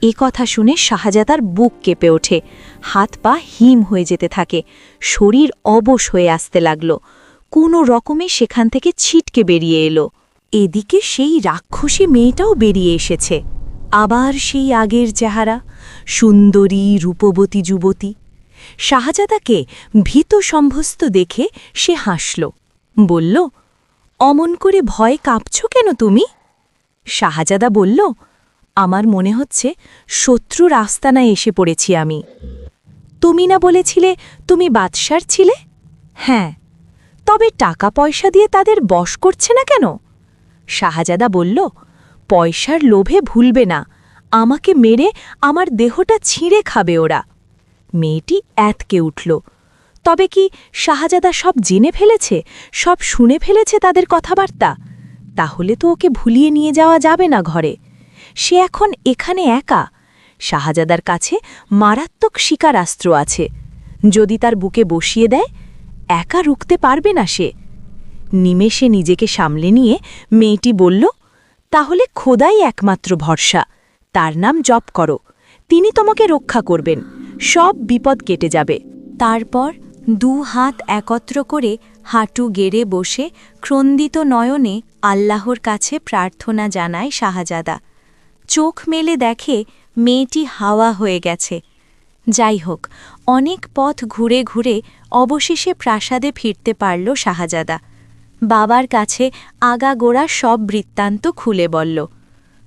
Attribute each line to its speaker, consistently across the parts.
Speaker 1: এ কথা শুনে শাহজাদার বুক কেঁপে ওঠে, হাত পা হিম হয়ে যেতে থাকে, শরীর অবশ হয়ে আসতে লাগল। কোনো রকমে সেখান থেকে ছিটকে বেরিয়ে এলো। এদিকে সেই রাক্ষসী মেয়েটাও বেরিয়ে এসেছে। আবার সেই আগের চেহারা, সুন্দরী রূপবতী যুবতী। শাহজাদাকে ভীত সম্ভস্ত দেখে সে হাসল, বলল, অমন করে ভয়ে কাঁপছ কেন তুমি? শাহজাদা বলল, আমার মনে হচ্ছে শত্রুর আস্তানায় এসে পড়েছি আমি। তুমি না বলেছিলে তুমি বাদশার ছিলে? হ্যাঁ, তবে টাকা পয়সা দিয়ে তাদের বশ করছে না কেন? শাহজাদা বলল, পয়সার লোভে ভুলবে না, আমাকে মেরে আমার দেহটা ছিঁড়ে খাবে ওরা। মেয়েটি অ্যাতকে উঠল। তবে কি শাহজাদা সব জেনে ফেলেছে, সব শুনে ফেলেছে তাদের কথাবার্তা? তাহলে তো ওকে ভুলিয়ে নিয়ে যাওয়া যাবে না ঘরে। সে এখন এখানে একা। শাহজাদার কাছে মারাত্মক শিকারাস্ত্র আছে। যদি তার বুকে বসিয়ে দেয়, একা রুখতে পারবে না সে। নিমেষে নিজেকে সামলে নিয়ে মেয়েটি বলল, তাহলে খোদাই একমাত্র ভরসা, তার নাম জপ করো, তিনি তোমাকে রক্ষা করবেন, সব বিপদ কেটে যাবে। তারপর 2 হাত একত্র করে হাঁটু গেড়ে বসে ক্রন্দিত নয়নে আল্লাহর কাছে প্রার্থনা জানায় শাহজাদা। চোখ মেলে দেখে মেয়েটি হাওয়া হয়ে গেছে। যাই হোক, অনেক পথ ঘুরে ঘুরে অবশেষে প্রাসাদে ফিরতে পারল শাহজাদা। বাবার কাছে আগাগোড়া সব বৃত্তান্ত খুলে বলল।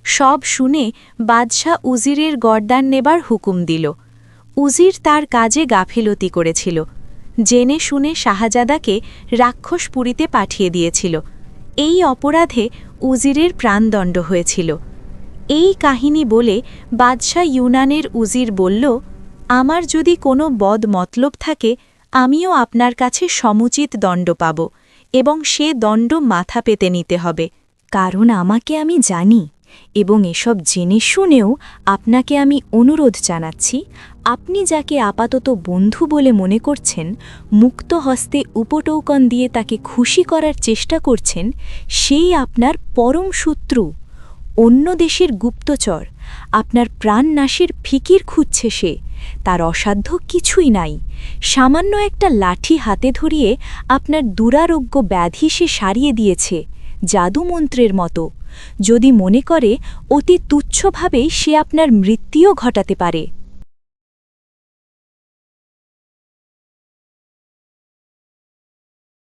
Speaker 1: সব শুনে বাদশাহ উজিরের গর্দান নেবার হুকুম দিল। উজির তার কাজে গাফিলতি করেছিল, জেনে শুনে শাহজাদাকে রাক্ষসপুরীতে পাঠিয়ে দিয়েছিল। এই অপরাধে উজিরের প্রাণদণ্ড হয়েছিল। এই কাহিনী বলে বাদশাহ ইউনানের উজির বলল, আমার যদি কোনো বদ মতলব থাকে, আমিও আপনার কাছে সমুচিত দণ্ড পাব, এবং সে দণ্ড মাথা পেতে নিতে হবে। কারণ আমাকে আমি জানি, এবং এসব জেনে শুনেও আপনাকে আমি অনুরোধ জানাচ্ছি, আপনি যাকে আপাতত বন্ধু বলে মনে করছেন, মুক্ত হস্তে উপটৌকন দিয়ে তাকে খুশি করার চেষ্টা করছেন, সেই আপনার পরম শত্রু, অন্য দেশের গুপ্তচর, আপনার প্রাণনাশের ফিকির খুঁজছে সে। তার অসাধ্য কিছুই নাই। সামান্য একটা লাঠি হাতে ধরিয়ে আপনার দুরারোগ্য ব্যাধি সে সারিয়ে দিয়েছে, জাদুমন্ত্রের মতো। যদি মনে করে অতি তুচ্ছভাবেই সে আপনার মৃত্যুও ঘটাতে পারে।